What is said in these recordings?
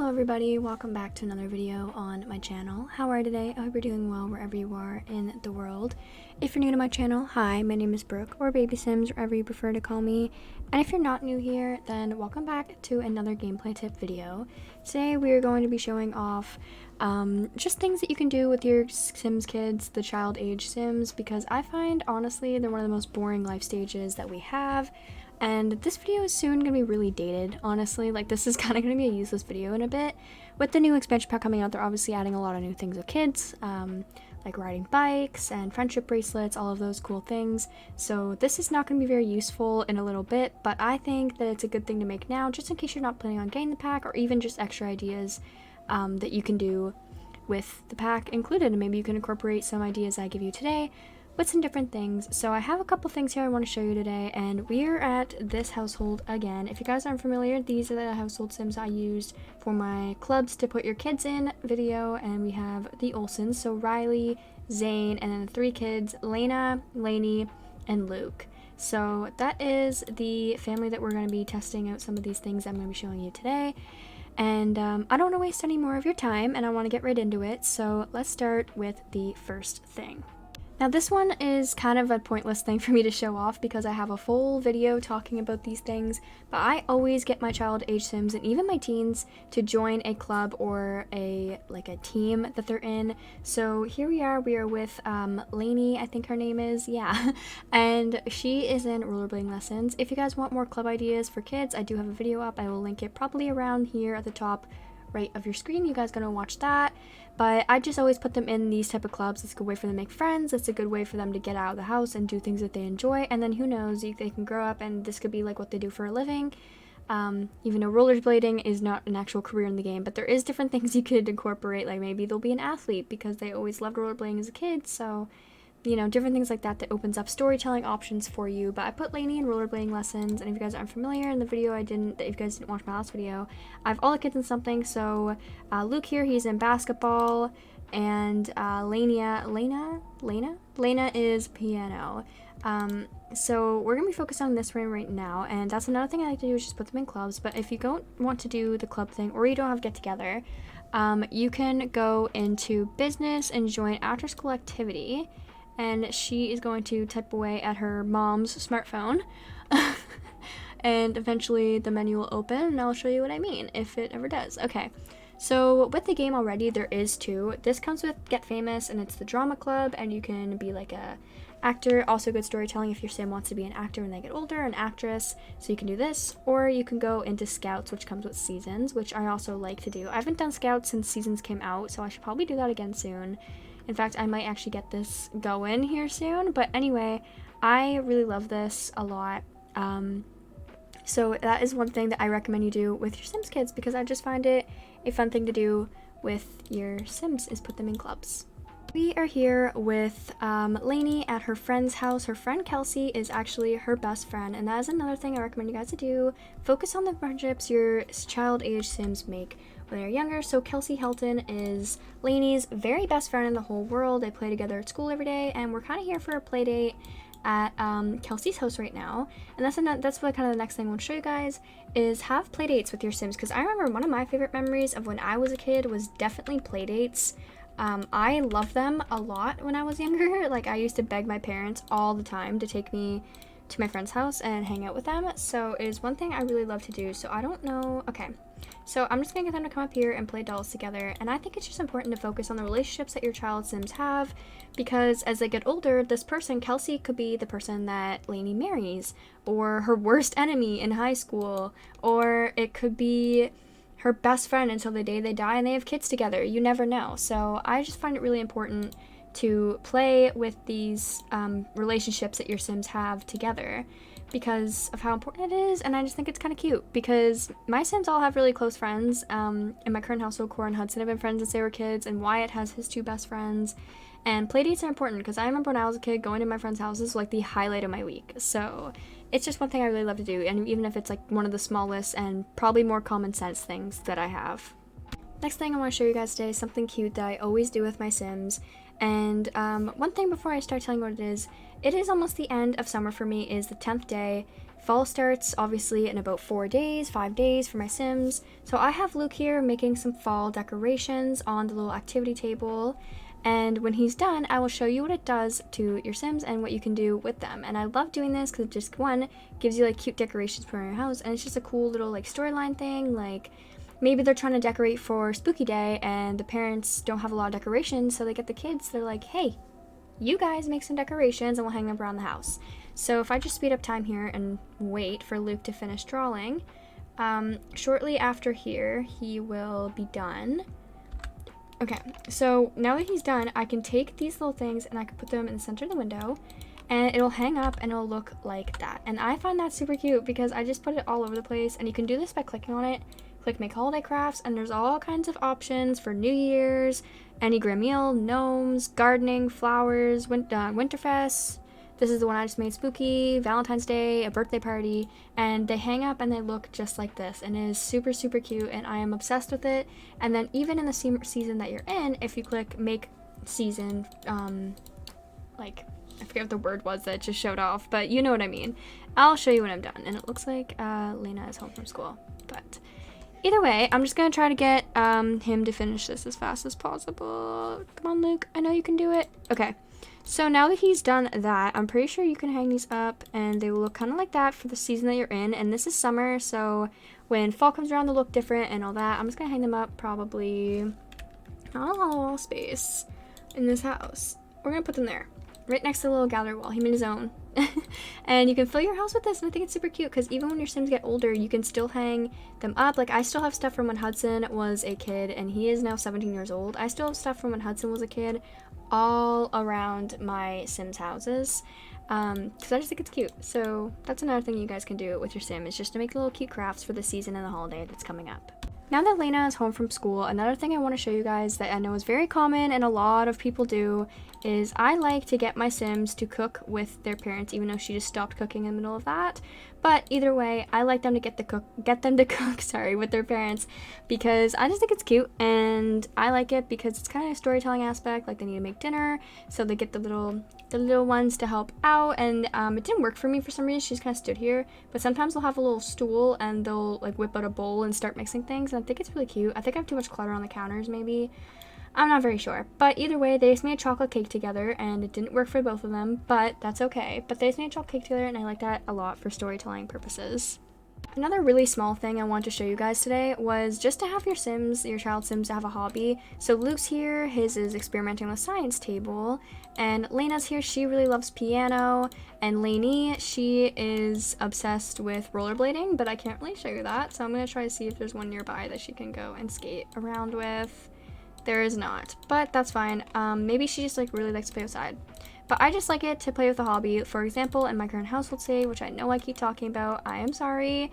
Hello everybody, welcome back to another video on my channel. How are you today? I hope you're doing well wherever you are in the world. If you're new to my channel, hi, my name is Brooke, or Babysims, wherever you prefer to call me. And if you're not new here, then welcome back to another gameplay tip video. Today we are going to be showing off just things that you can do with your Sims kids, the child age Sims, because I find honestly they're one of the most boring life stages that we have. And this video is soon going to be really dated, honestly. Like, this is kind of going to be a useless video in a bit. With the new expansion pack coming out, they're obviously adding a lot of new things with kids, like riding bikes and friendship bracelets, all of those cool things. So this is not going to be very useful in a little bit, but I think that it's a good thing to make now, just in case you're not planning on getting the pack, or even just extra ideas that you can do with the pack included. And maybe you can incorporate some ideas I give you today with some different things. So I have a couple things here I want to show you today, and we're at this household again. If you guys aren't familiar, these are the household Sims I used for my clubs to put your kids in video, and we have the Olsons, so Riley, Zane, and then the three kids, Lena, Lainey, and Luke. So that is the family that we're going to be testing out some of these things I'm going to be showing you today. And I don't want to waste any more of your time, and I want to get right into it, so let's start with the first thing. Now this one is kind of a pointless thing for me to show off because I have a full video talking about these things, but I always get my child age Sims and even my teens to join a club or a team that they're in. So here we are with Lainey, I think her name is, yeah, and she is in rollerblading lessons. If you guys want more club ideas for kids, I do have a video up. I will link it probably around here at the top right of your screen. You guys gonna watch that, but I just always put them in these type of clubs. It's a good way for them to make friends. It's a good way for them to get out of the house and do things that they enjoy, and then who knows, they can grow up and this could be like what they do for a living. Even though rollerblading is not an actual career in the game, but there is different things you could incorporate, like maybe they'll be an athlete because they always loved rollerblading as a kid, so you know, different things like that opens up storytelling options for you. But I put Lainey in rollerblading lessons, and if you guys aren't familiar, in the video if you guys didn't watch my last video, I have all the kids in something. So Luke here, he's in basketball, and Lena is piano. So we're gonna be focused on this room right now, and that's another thing I like to do, is just put them in clubs. But if you don't want to do the club thing, or you don't have get together, you can go into business and join after school activity. And she is going to type away at her mom's smartphone. And eventually the menu will open, and I'll show you what I mean, if it ever does. Okay, so with the game already, there is two. This comes with Get Famous, and it's the drama club, and you can be like a actor. Also good storytelling if your Sim wants to be an actor when they get older, an actress, so you can do this. Or you can go into Scouts, which comes with seasons, which I also like to do. I haven't done Scouts since seasons came out, so I should probably do that again soon. In fact, I might actually get this going here soon. But anyway, I really love this a lot. So that is one thing that I recommend you do with your Sims kids, because I just find it a fun thing to do with your Sims, is put them in clubs. We are here with Lainey at her friend's house. Her friend Kelsey is actually her best friend, and that is another thing I recommend you guys to do. Focus on the friendships your child age Sims make when they're younger. So Kelsey Helton is Lainey's very best friend in the whole world. They play together at school every day, and we're kind of here for a play date at Kelsey's house right now. And that's what kind of the next thing I want to show you guys, is have play dates with your Sims, because I remember one of my favorite memories of when I was a kid was definitely play dates. I loved them a lot when I was younger. Like, I used to beg my parents all the time to take me to my friend's house and hang out with them. So it is one thing I really love to do. So I don't know. Okay, so I'm just gonna get them to come up here and play dolls together. And I think it's just important to focus on the relationships that your child Sims have, because as they get older, this person, Kelsey, could be the person that Lainey marries, or her worst enemy in high school, or it could be her best friend until the day they die and they have kids together. You never know. So I just find it really important to play with these relationships that your Sims have together, because of how important it is. And I just think it's kind of cute, because my Sims all have really close friends. In my current household, Cora and Hudson have been friends since they were kids, and Wyatt has his two best friends. And playdates are important, because I remember when I was a kid, going to my friends' houses was like the highlight of my week. So it's just one thing I really love to do, and even if it's like one of the smallest and probably more common sense things that I have. Next thing I want to show you guys today is something cute that I always do with my Sims. And one thing before I start telling you what it is it is almost the end of summer for me. It is the 10th day. Fall starts obviously in about 5 days for my Sims. So I have Luke here making some fall decorations on the little activity table. And when he's done, I will show you what it does to your Sims and what you can do with them. And I love doing this because it just, one, gives you like cute decorations for your house, and it's just a cool little like storyline thing. Like maybe they're trying to decorate for Spooky Day and the parents don't have a lot of decorations, so they get the kids, they're like, hey, you guys make some decorations and we'll hang them around the house. So if I just speed up time here and wait for Luke to finish drawing, shortly after here, he will be done. Okay, so now that he's done, I can take these little things and I can put them in the center of the window, and it'll hang up and it'll look like that. And I find that super cute because I just put it all over the place, and you can do this by clicking on it. Click make holiday crafts, and there's all kinds of options for New Year's, Enneagram meal, gnomes, gardening, flowers, Winterfest. This is the one I just made, spooky, Valentine's Day, a birthday party, and they hang up and they look just like this, and it is super, super cute, and I am obsessed with it. And then even in the season that you're in, if you click make season, like, I forget what the word was that just showed off, but you know what I mean. I'll show you when I'm done, and it looks like Lena is home from school, but either way, I'm just going to try to get him to finish this as fast as possible. Come on, Luke, I know you can do it. Okay. So now that he's done that, I'm pretty sure you can hang these up and they will look kind of like that for the season that you're in. And this is summer, so when fall comes around, they'll look different and all that. I'm just going to hang them up probably not a whole space in this house. We're going to put them there, right next to the little gallery wall. He made his own. And you can fill your house with this, and I think it's super cute because even when your Sims get older, you can still hang them up. Like, I still have stuff from when Hudson was a kid, and he is now 17 years old. I still have stuff from when Hudson was a kid all around my Sims houses because I just think it's cute. So that's another thing you guys can do with your Sim, is just to make little cute crafts for the season and the holiday that's coming up. Now that Lena is home from school, another thing I want to show you guys that I know is very common and a lot of people do is I like to get my Sims to cook with their parents, even though she just stopped cooking in the middle of that. But either way, I like them to get them to cook, sorry, with their parents, because I just think it's cute, and I like it because it's kind of a storytelling aspect. Like, they need to make dinner, so they get the little ones to help out. And it didn't work for me for some reason. She just kind of stood here, but sometimes they'll have a little stool and they'll like whip out a bowl and start mixing things, and I think it's really cute. I think I have too much clutter on the counters, maybe. I'm not very sure. But either way, they just made a chocolate cake together, and it didn't work for both of them, but that's okay. But they just made a chocolate cake together, and I like that a lot for storytelling purposes. Another really small thing I want to show you guys today was just to have your Sims, your child Sims, to have a hobby. So Luke's here, his is experimenting with science table, and Lena's here, she really loves piano, and Lainey, she is obsessed with rollerblading, but I can't really show you that, so I'm going to try to see if there's one nearby that she can go and skate around with. There is not, but that's fine. Maybe she just like really likes to play outside. But I just like it to play with a hobby. For example, in my current household today, which I know I keep talking about, I am sorry.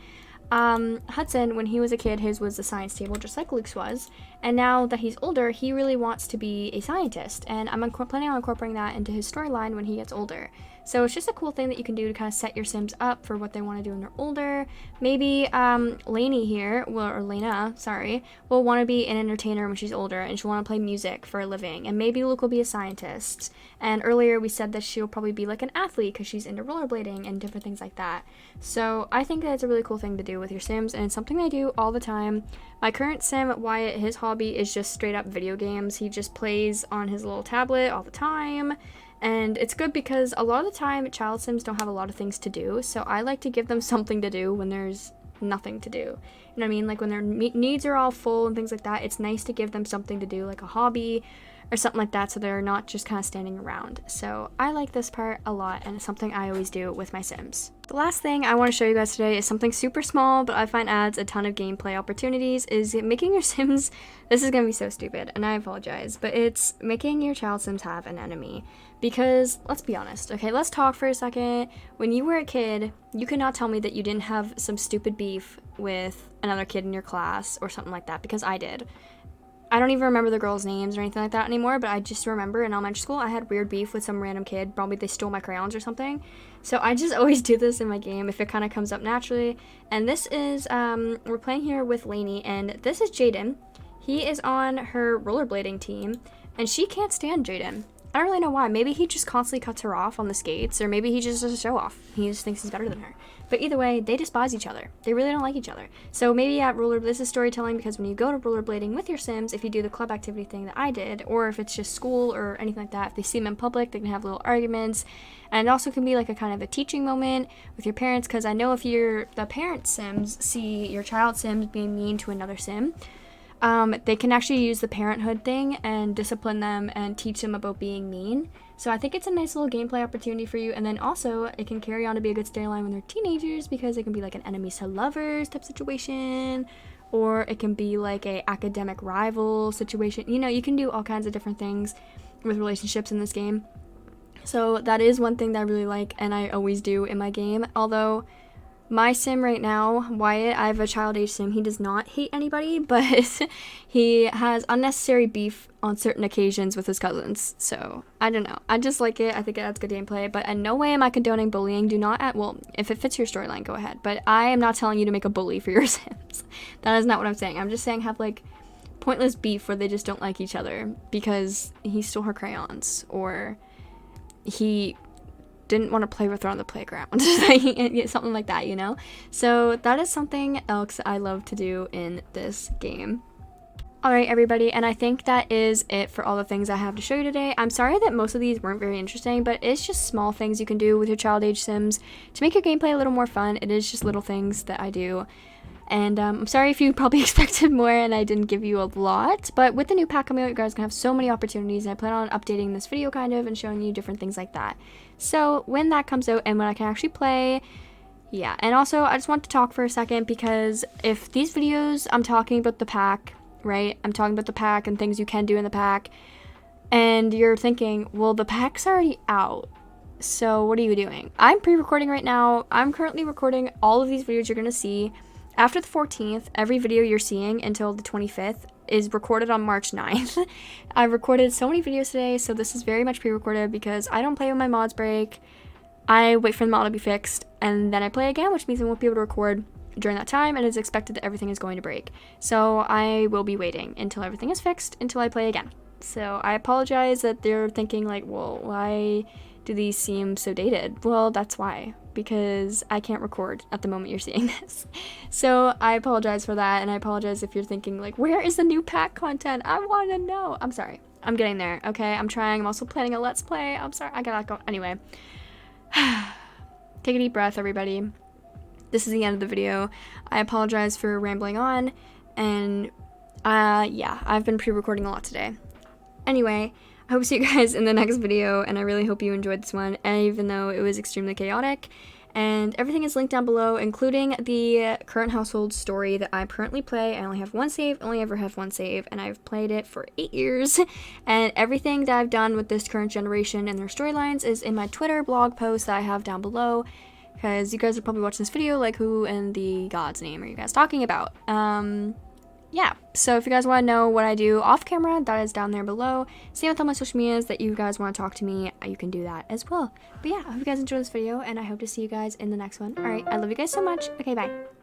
Hudson, when he was a kid, his was the science table, just like Luke's was. And now that he's older, he really wants to be a scientist. And I'm planning on incorporating that into his storyline when he gets older. So it's just a cool thing that you can do to kind of set your Sims up for what they want to do when they're older. Maybe Lainey here, or Lena, sorry, will want to be an entertainer when she's older, and she'll want to play music for a living. And maybe Luke will be a scientist. And earlier we said that she'll probably be like an athlete because she's into rollerblading and different things like that. So I think that's a really cool thing to do with your Sims, and it's something I do all the time. My current Sim, Wyatt, his hobby is just straight up video games. He just plays on his little tablet all the time. And it's good because a lot of the time child Sims don't have a lot of things to do, so I like to give them something to do when there's nothing to do. You know what I mean? Like when their needs are all full and things like that, it's nice to give them something to do, like a hobby or something like that, so they're not just kind of standing around. So I like this part a lot, and it's something I always do with my Sims. The last thing I want to show you guys today is something super small, but I find adds a ton of gameplay opportunities, is making your Sims, this is going to be so stupid, and I apologize, but it's making your child Sims have an enemy. Because, let's be honest, okay, let's talk for a second. When you were a kid, you could not tell me that you didn't have some stupid beef with another kid in your class or something like that, because I did. I don't even remember the girls' names or anything like that anymore, but I just remember in elementary school I had weird beef with some random kid. Probably they stole my crayons or something. So I just always do this in my game if it kind of comes up naturally. And this is, we're playing here with Lainey, and this is Jaden. He is on her rollerblading team, and she can't stand Jaden. I don't really know why. Maybe he just constantly cuts her off on the skates, or maybe he just does a show off. He just thinks he's better than her. But either way, they despise each other. They really don't like each other. So maybe at this is storytelling, because when you go to rollerblading with your Sims, if you do the club activity thing that I did, or if it's just school or anything like that, if they see them in public, they can have little arguments. And it also can be like a kind of a teaching moment with your parents, because I know if the parent Sims see your child Sims being mean to another Sim, they can actually use the parenthood thing and discipline them and teach them about being mean. So I think it's a nice little gameplay opportunity for you. And then also it can carry on to be a good storyline when they're teenagers, because it can be like an enemies to lovers type situation, or it can be like a academic rival situation. You know, you can do all kinds of different things with relationships in this game. So that is one thing that I really like, and I always do in my game. Although my Sim right now, Wyatt, I have a child age Sim. He does not hate anybody, but he has unnecessary beef on certain occasions with his cousins. So I don't know. I just like it. I think it adds good gameplay, but in no way am I condoning bullying. Do not well, if it fits your storyline, go ahead. But I am not telling you to make a bully for your Sims. That is not what I'm saying. I'm just saying have like pointless beef where they just don't like each other because he stole her crayons, or he didn't want to play with her on the playground. Something like that, you know? So that is something else I love to do in this game. Alright, everybody, and I think that is it for all the things I have to show you today. I'm sorry that most of these weren't very interesting, but it's just small things you can do with your child age Sims to make your gameplay a little more fun. It is just little things that I do. And I'm sorry if you probably expected more and I didn't give you a lot, but with the new pack coming out, you guys can have so many opportunities, and I plan on updating this video kind of and showing you different things like that. So when that comes out and when I can actually play, yeah. And also I just want to talk for a second, because if these videos I'm talking about the pack, right? I'm talking about the pack and things you can do in the pack, and you're thinking, well, the pack's already out, so what are you doing? I'm pre-recording right now. I'm currently recording all of these videos you're gonna see. After the 14th, every video you're seeing until the 25th is recorded on March 9th. I recorded so many videos today, so this is very much pre-recorded because I don't play when my mods break. I wait for the mod to be fixed, and then I play again, which means I won't be able to record during that time, and it's expected that everything is going to break. So I will be waiting until everything is fixed until I play again. So I apologize that they're thinking like, well, why do these seem so dated? Well, that's why. Because I can't record at the moment you're seeing this. So I apologize for that, and I apologize if you're thinking like, where is the new pack content? I want to know. I'm sorry. I'm getting there, okay? I'm trying. I'm also planning a let's play. I'm sorry. I gotta go. Anyway. Take a deep breath, everybody. This is the end of the video. I apologize for rambling on, and yeah, I've been pre-recording a lot today. Anyway, I hope to see you guys in the next video, and I really hope you enjoyed this one, even though it was extremely chaotic. And everything is linked down below, including the current household story that I currently play. I only have one save, only ever have one save, and I've played it for 8 years. And everything that I've done with this current generation and their storylines is in my Twitter blog post that I have down below, because you guys are probably watching this video like, who in the God's name are you guys talking about? Yeah, so if you guys want to know what I do off camera, that is down there below. Same with all my social medias that you guys want to talk to me, you can do that as well. But yeah, I hope you guys enjoyed this video, and I hope to see you guys in the next one. Alright, I love you guys so much. Okay, bye.